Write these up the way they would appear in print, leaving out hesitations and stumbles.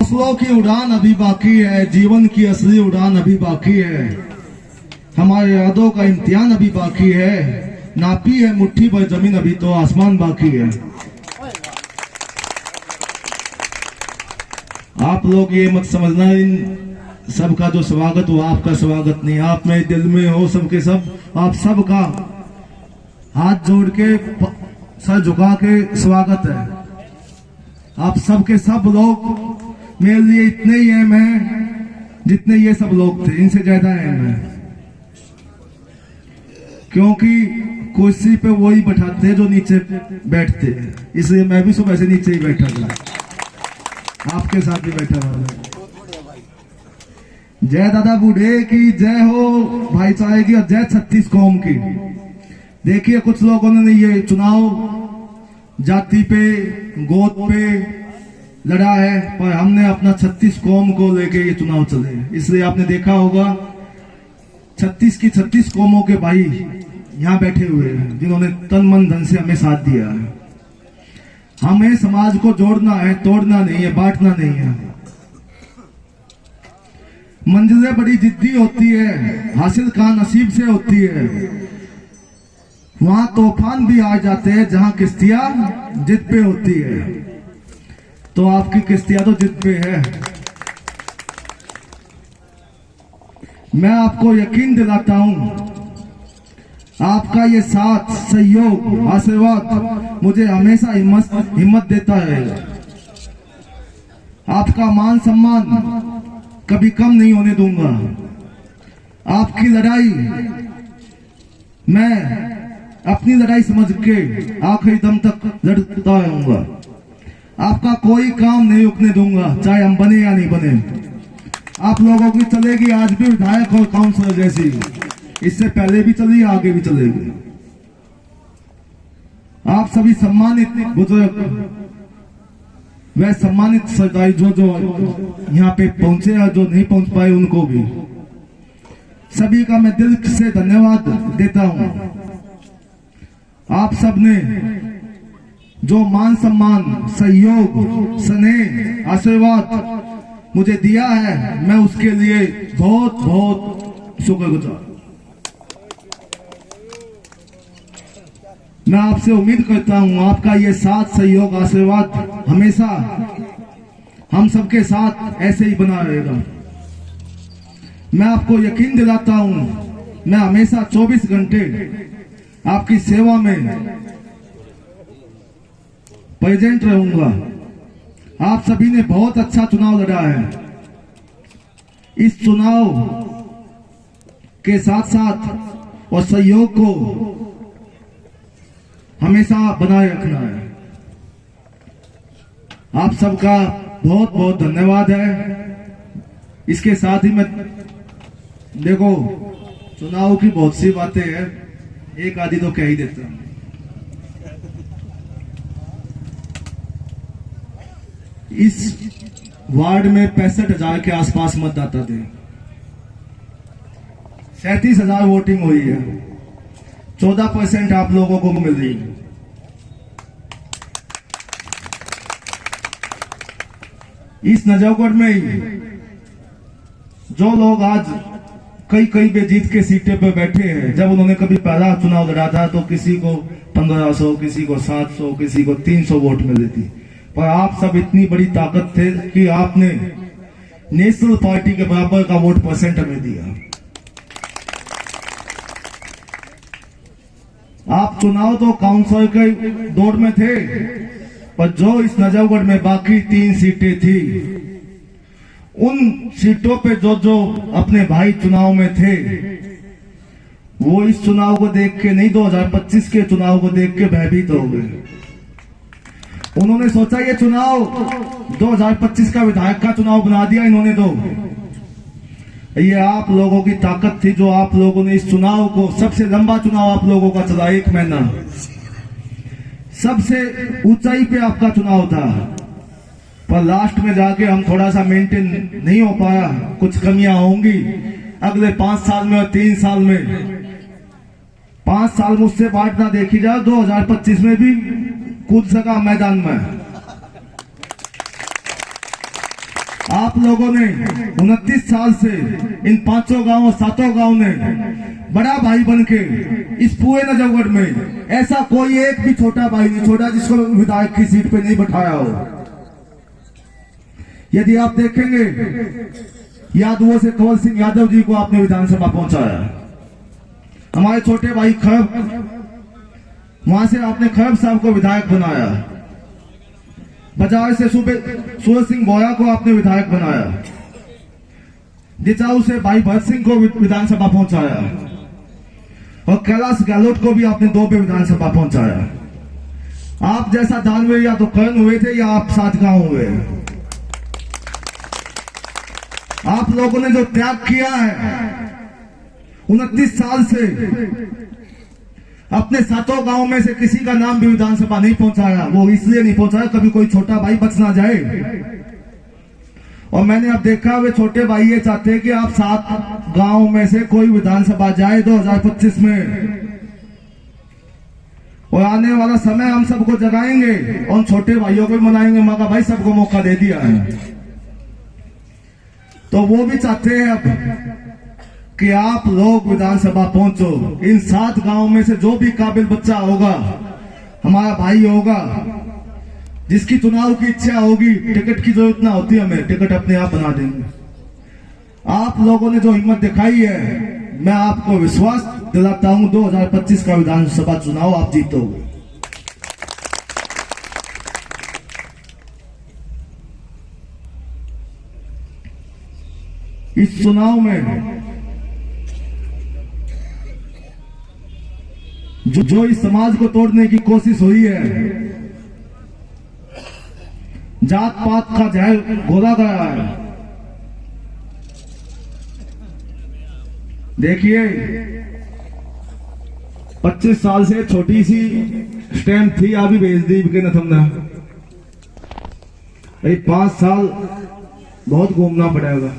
हौसलों की उड़ान अभी बाकी है, जीवन की असली उड़ान अभी बाकी है, हमारे यादों का इम्तिहान अभी बाकी है, नापी है मुट्ठी पर जमीन अभी तो आसमान बाकी है। आप लोग ये मत समझना इन सबका जो स्वागत वो आपका स्वागत नहीं, आप मेरे दिल में हो सबके सब, आप सबका हाथ जोड़ के सर झुका के स्वागत है। आप सबके सब लोग मेरे लिए इतने ही अहम हैं जितने ये सब लोग थे, इनसे ज्यादा अहम है, क्योंकि कुर्सी पे वही बैठाते हैं जो नीचे बैठते हैं, इसलिए मैं भी सुबह से नीचे ही बैठा था, आपके साथ भी बैठा हुआ। जय दादा बूढ़े की जय हो, भाईचारे की, और जय 36 कौम की। देखिए कुछ लोगों ने ये चुनाव जाति पे गोद पे लड़ा है, पर हमने अपना 36 कौम को लेके ये चुनाव चले, इसलिए आपने देखा होगा 36 की 36 कौमों के भाई यहाँ बैठे हुए हैं जिन्होंने तन मन धन से हमें साथ दिया है। हमें समाज को जोड़ना है, तोड़ना नहीं है, बांटना नहीं है। मंजिलें बड़ी जिद्दी होती है, हासिल का नसीब से होती है, वहां तूफान भी आ जाते हैं जहां किश्तियां जिद पे होती है। तो आपकी किश्तियां तो जिद पे है। मैं आपको यकीन दिलाता हूं, आपका ये साथ, सहयोग, आशीर्वाद मुझे हमेशा हिम्मत देता है। आपका मान सम्मान कभी कम नहीं होने दूंगा। आपकी लड़ाई मैं अपनी लड़ाई समझ के आखिरी दम तक लड़ता रहूंगा। आपका कोई काम नहीं रुकने दूंगा, चाहे हम बने या नहीं बने। आप लोगों की चलेगी आज भी विधायक और काउंसलर जैसी, इससे पहले भी चली, आगे भी चलेगी। आप सभी सम्मानित बुजुर्ग व सम्मानित सरदारी जो यहाँ पे पहुंचे और जो नहीं पहुंच पाए उनको भी, सभी का मैं दिल से धन्यवाद देता हूं। आप सबने जो मान सम्मान, सहयोग, स्नेह, आशीर्वाद मुझे दिया है, मैं उसके लिए बहुत बहुत शुक्रगुजार। मैं आपसे उम्मीद करता हूं आपका ये साथ, सहयोग, आशीर्वाद हमेशा हम सबके साथ ऐसे ही बना रहेगा। मैं आपको यकीन दिलाता हूं, मैं हमेशा 24 घंटे आपकी सेवा में प्रेजेंट रहूंगा। आप सभी ने बहुत अच्छा चुनाव लड़ा है। इस चुनाव के साथ साथ और सहयोग को हमेशा बनाए रखना है। आप सबका बहुत बहुत धन्यवाद है। इसके साथ ही मैं देखो चुनाव की बहुत सी बातें हैं, एक आधी तो कह ही देता हूं। इस वार्ड में 65,000 के आसपास मतदाता थे। 37,000 वोटिंग हुई है। 14% आप लोगों को मिल रही है। इस नजफगढ़ में ही जो लोग आज कई बेजीत के सीटें पर बैठे हैं, जब उन्होंने कभी पहला चुनाव लड़ा था तो किसी को 1500, किसी को 700, किसी को 300 वोट मिली थी, पर आप सब इतनी बड़ी ताकत थे कि आपने नेशनल पार्टी के बराबर का वोट परसेंट हमें दिया। आप चुनाव तो काउंसिल के दौर में थे, पर जो इस नजफगढ़ में बाकी 3 सीटें थी, उन सीटों पे जो अपने भाई चुनाव में थे, वो इस चुनाव को देख के नहीं, 2025 के चुनाव को देख के भयभीत हो गए। उन्होंने सोचा ये चुनाव 2025 का विधायक का चुनाव बना दिया इन्होंने। तो ये आप लोगों की ताकत थी, जो आप लोगों ने इस चुनाव को, सबसे लंबा चुनाव आप लोगों का चला, 1 महीना, सबसे ऊंचाई पे आपका चुनाव था, पर लास्ट में जाके हम थोड़ा सा मेंटेन नहीं हो पाया। कुछ कमियां होंगी अगले 5 साल में और 3 साल में। 5 साल मुझसे बात ना देखी जाए, 2025 में भी कूद सका मैदान में। आप लोगों ने 29 साल से इन 5 गांवों 7 गांव ने बड़ा भाई बनके इस पूरे नजफगढ़ में ऐसा कोई एक भी छोटा भाई नहीं छोड़ा जिसको विधायक की सीट पे नहीं बैठाया हो। यदि आप देखेंगे यादवों से कंवर सिंह यादव जी को आपने विधानसभा पहुंचाया, हमारे छोटे भाई खरब वहां से आपने खरब साहब को विधायक बनाया, बजाज से सूरज सिंह बोया को आपने विधायक बनाया, जिचाऊ से भाई भरत सिंह को विधानसभा पहुंचाया और कैलाश गहलोत को भी आपने 2 पे विधानसभा पहुंचाया। आप जैसा दानवीर या तो कर्ण हुए थे या आप 7 गांव हुए। आप लोगों ने जो त्याग किया है 29 साल से, अपने 7 गांव में से किसी का नाम भी विधानसभा नहीं पहुंचाया। वो इसलिए नहीं पहुंचाया कभी कोई छोटा भाई बच ना जाए। और मैंने अब देखा वे छोटे भाई ये चाहते हैं कि आप 7 गांव में से कोई विधानसभा जाए 2025 में, और आने वाला समय हम सबको जगाएंगे और छोटे भाइयों को भी मनाएंगे। मगर भाई सबको मौका दे दिया है, तो वो भी चाहते हैं अब कि आप लोग विधानसभा पहुंचो। इन 7 गांव में से जो भी काबिल बच्चा होगा, हमारा भाई होगा, जिसकी चुनाव की इच्छा होगी, टिकट की जरूरत ना होती हमें, टिकट अपने आप बना देंगे। आप लोगों ने जो हिम्मत दिखाई है, मैं आपको विश्वास दिलाता हूं 2025 का विधानसभा चुनाव आप जीतोगे। इस चुनाव में जो इस समाज को तोड़ने की कोशिश हुई है, जात पात का जहर घोला गया है। देखिए 25 साल से छोटी सी स्टैंप थी, अभी भेज दी के न थमना। 5 साल बहुत घूमना पड़ेगा,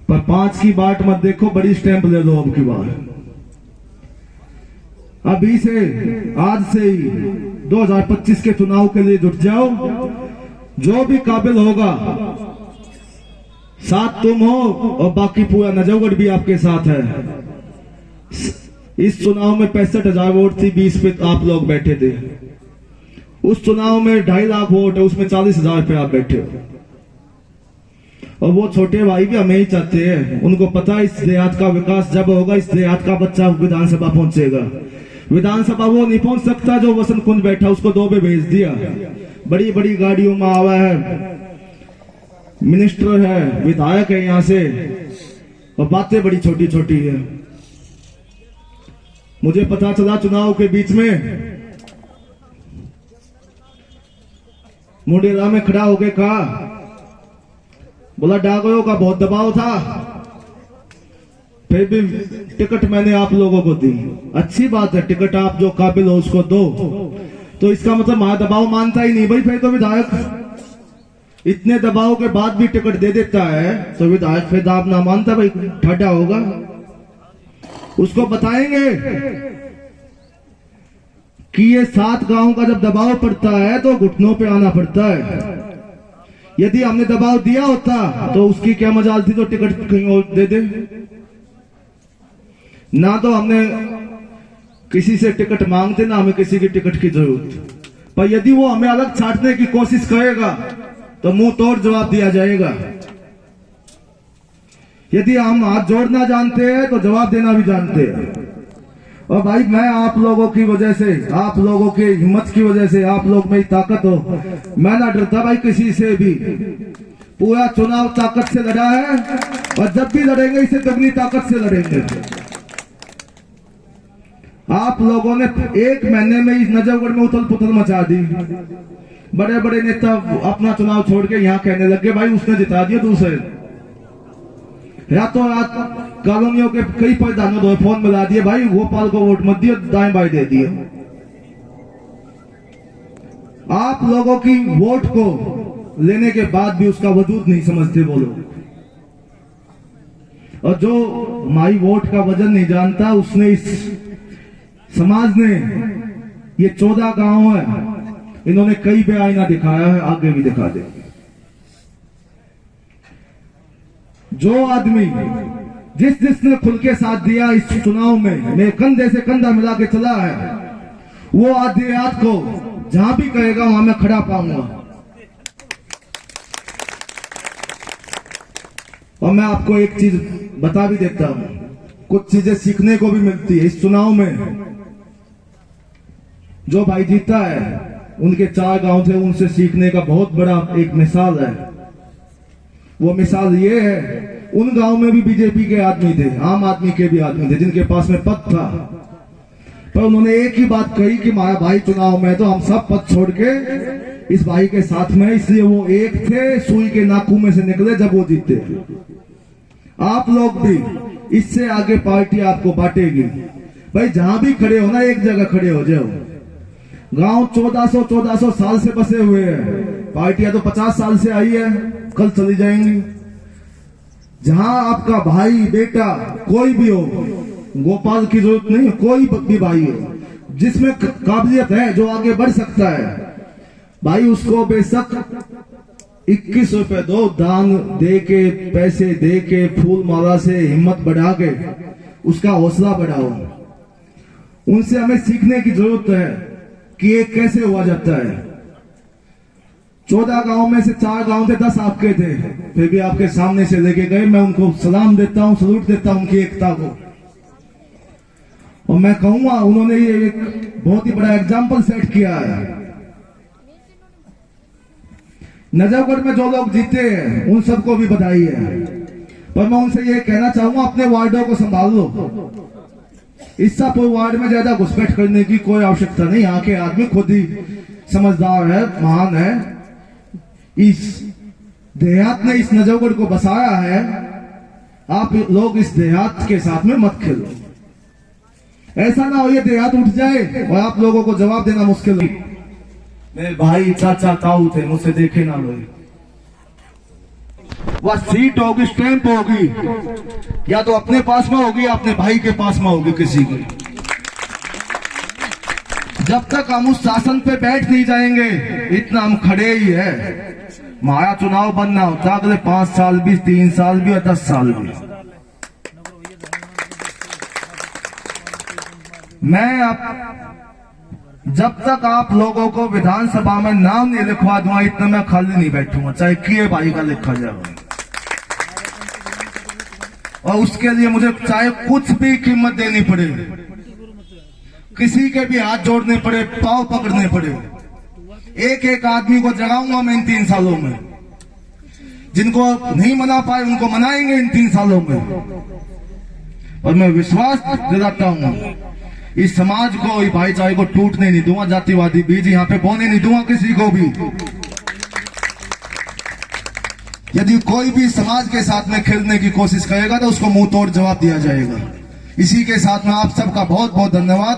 पर 5 की बाट मत देखो, बड़ी स्टैंप ले लो अब की बार। अभी से आज से ही 2025 के चुनाव के लिए जुट जाओ। जो भी काबिल होगा, साथ तुम हो और बाकी पूरा नजफगढ़ भी आपके साथ है। इस चुनाव में 65,000 वोट थी, 20 पे आप लोग बैठे थे। उस चुनाव में 2.5 लाख वोट है, उसमें 40,000 पे आप बैठे हो। और वो छोटे भाई भी हमें ही चाहते हैं, उनको पता है इस देहात का विकास जब होगा, इस देहात का बच्चा विधानसभा पहुंचेगा। विधानसभा वो नहीं पहुंच सकता जो वसंत कुंज बैठा, उसको 2 पे भेज दिया। बड़ी बड़ी गाड़ियों में आवा है, मिनिस्टर है, विधायक है यहां से, और बातें बड़ी छोटी छोटी है। मुझे पता चला चुनाव के बीच में मुंडेरा में खड़ा होके कहा, बोला डागों का बहुत दबाव था, फिर भी टिकट मैंने आप लोगों को दी। अच्छी बात है, टिकट आप जो काबिल हो उसको दो। तो इसका मतलब महा दबाव मानता ही नहीं भाई। फिर तो विधायक इतने दबाव के बाद भी टिकट दे देता है, तो विधायक फिर दाब ना मानता भाई, ठाडा होगा। उसको बताएंगे कि ये 7 गांव का जब दबाव पड़ता है तो घुटनों पे आना पड़ता है। यदि हमने दबाव दिया होता तो उसकी क्या मजाल थी, तो टिकट कहीं और दे दे ना। तो हमने किसी से टिकट मांगते ना, हमें किसी की टिकट की जरूरत। पर यदि वो हमें अलग छांटने की कोशिश करेगा तो मुंह तोड़ जवाब दिया जाएगा। यदि हम हाथ जोड़ना जानते हैं तो जवाब देना भी जानते हैं। और भाई मैं आप लोगों की वजह से, आप लोगों की हिम्मत की वजह से, आप लोग में ताकत हो, मैं ना डरता भाई किसी से भी। पूरा चुनाव ताकत से लड़ा है और जब भी लड़ेंगे इसे दुगनी ताकत से लड़ेंगे। आप लोगों ने 1 महीने में इस नजफगढ़ में उथल पुथल मचा दी। बड़े बड़े नेता अपना चुनाव छोड़ के यहाँ कहने लगे भाई उसने जिता दिया दूसरे। रातों रात कॉलोनियों के कई प्रधानों को फोन मिला दिए, भाई गोपाल को वोट मत दियो, दाएं बाएं दे दिए। आप लोगों की वोट को लेने के बाद भी उसका वजूद नहीं समझते वो लोग। और जो माई वोट का वजन नहीं जानता, उसने इस समाज ने, ये 14 गांव है, इन्होंने कई पे आईना दिखाया है, आगे भी दिखा देंगे। जो आदमी जिसने खुल के साथ दिया इस चुनाव में, मैं कंधे से कंधा मिला के चला है, वो आधी रात को जहां भी कहेगा वहां मैं खड़ा पाऊंगा। और मैं आपको एक चीज बता भी देता हूं, कुछ चीजें सीखने को भी मिलती है इस चुनाव में। जो भाई जीता है, उनके 4 गांव थे, उनसे सीखने का बहुत बड़ा एक मिसाल है। वो मिसाल ये है, उन गांव में भी बीजेपी के आदमी थे, आम आदमी के भी आदमी थे, जिनके पास में पद था, पर उन्होंने एक ही बात कही कि हमारा भाई चुनाव में, तो हम सब पद छोड़ के इस भाई के साथ में। इसलिए वो एक थे, सुई के नाकू में से निकले जब वो जीते। आप लोग भी इससे आगे पार्टी आपको बांटेगी। भाई जहां भी खड़े हो ना, एक जगह खड़े हो जाओ। गांव 1400 साल से बसे हुए हैं, पार्टियां तो 50 साल से आई है, कल चली जाएंगी। जहां आपका भाई बेटा कोई भी हो, गोपाल की जरूरत नहीं, कोई भी भाई हो जिसमें काबिलियत है, जो आगे बढ़ सकता है, भाई उसको बेशक 21 रुपए दो, दान दे के, पैसे दे के, फूल माला से हिम्मत बढ़ा के उसका हौसला बढ़ाओ। उनसे हमें सीखने की जरूरत है कि ये कैसे हुआ जाता है। 14 गांव में से 4 गांव थे, 10 आपके थे, फिर भी आपके सामने से लेके गए। मैं उनको सलाम देता हूं, सलूट देता हूं उनकी एकता को। और मैं कहूंगा उन्होंने ये एक बहुत ही बड़ा एग्जाम्पल सेट किया है। नजफगढ़ में जो लोग जीते हैं उन सबको भी बधाई है, पर मैं उनसे ये कहना चाहूंगा, अपने वार्डों को संभाल लो। ईसापुर वार्ड में ज्यादा घुसपैठ करने की कोई आवश्यकता नहीं। यहाँ के आदमी खुद ही समझदार है, महान है। इस देहात ने इस नजफगढ़ को बसाया है, आप लोग इस देहात के साथ में मत खेलो। ऐसा ना हो ये देहात उठ जाए और आप लोगों को जवाब देना मुश्किल हो। मेरे भाई चाचा ताऊ थे, मुझसे देखे ना लोग। वह सीट होगी, स्टैंप होगी, या तो अपने पास में होगी या अपने भाई के पास में होगी किसी की। जब तक हम उस शासन पे बैठ नहीं जाएंगे, इतना हम खड़े ही है। हमारा चुनाव बनना होता अगले 5 साल भी, 3 साल भी और 10 साल भी। मैं जब तक आप लोगों को विधानसभा में नाम नहीं लिखवा दूंगा, इतना मैं खाली नहीं बैठूंगा, चाहे किए भाई का लिखा जाए। और उसके लिए मुझे चाहे कुछ भी कीमत देनी पड़े, किसी के भी हाथ जोड़ने पड़े, पांव पकड़ने पड़े, एक एक आदमी को जगाऊंगा मैं इन 3 सालों में। जिनको नहीं मना पाए उनको मनाएंगे इन 3 सालों में। और मैं विश्वास दिलाता हूं, इस समाज को, इस भाईचारे को टूटने नहीं दूंगा। जातिवादी बीज यहाँ पे बोने नहीं दूंगा किसी को भी। यदि कोई भी समाज के साथ में खेलने की कोशिश करेगा तो उसको मुंह तोड़ जवाब दिया जाएगा। इसी के साथ में आप सबका बहुत बहुत धन्यवाद।